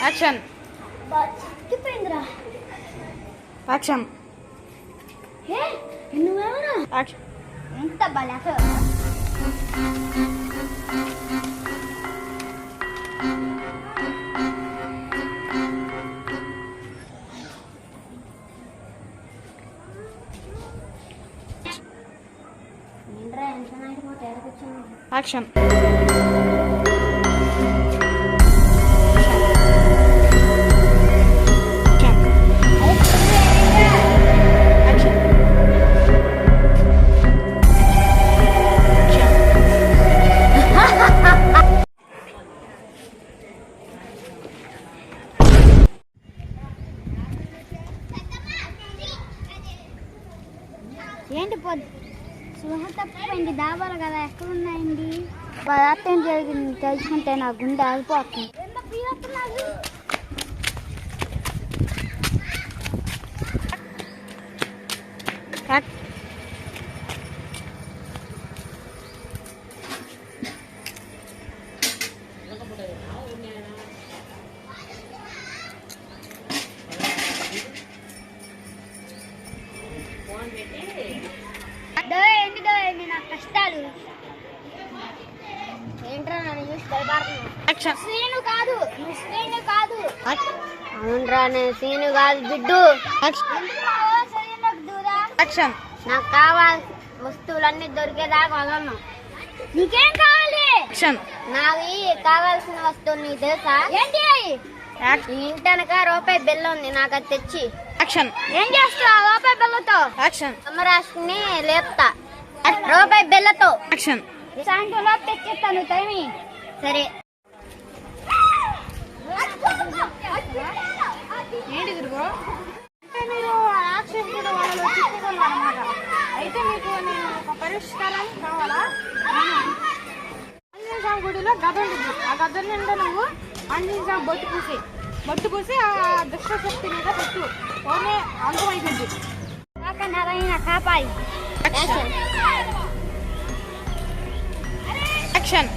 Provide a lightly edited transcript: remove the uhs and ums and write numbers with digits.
Action. చిక్కిపోయిందిరా. Action. నువ్వెవరు? Action. ఎంత బలక ఏంట్రా ఎంత నైట్ పూట ఎడకొచ్చాను. యాక్షన్. ఏంటి సుహ తప్పిపోయింది. దాబాలు కదా ఎక్కడున్నాయండి? పదార్థం జరిగింది తెలుసుకుంటే నా గుండె ఆగిపోతుంది. నా కష్టాలు ఏంట్రా నన్ను చూసి భయపడుతున్నావు. శ్రీను కాదు, నువ్వు శ్రీను కాదు. అవునరా నేను శ్రీను కాదు బిడ్డు. యాక్షన్. నాకు కావాల్సిన వస్తువులన్నీ దొరికేదాకా వదలను. నీకేం కావాలి? యాక్షన్. నాకు కావాల్సిన వస్తువులు నీకు తెలుసా? ఏంటి? ఇంటనక రూపాయి బిల్ల ఉంది, నాకు అది తెచ్చి. యాక్షన్. ఏం చేస్తావు రూపాయి బిల్లతో? యాక్షన్. అమ్మరాష్ని లేపుతా రూపాయి బిల్లతో. యాక్షన్. సాయంత్రం లోపు తెచ్చిస్తాను టైమి. సరే. ఏంటి గురువు? అంటే మీరు రాక్షసుడు వాళ్ళలో చిక్కుకున్నారన్నమాట. అయితే మీకు నేను ఒక పరిష్కారం కావాలా? ఆంజనేయ స్వామి గుడిలో గద ఉంటుంది. ఆ గద నిండా నువ్వు ఆంజనేయ స్వామి బొట్టు పూసి ఆ దుష్టశక్తి మీద పెట్టు. ఓనే అంతమైపోయింది. నారాయణ కాపాయి. యాక్షన్.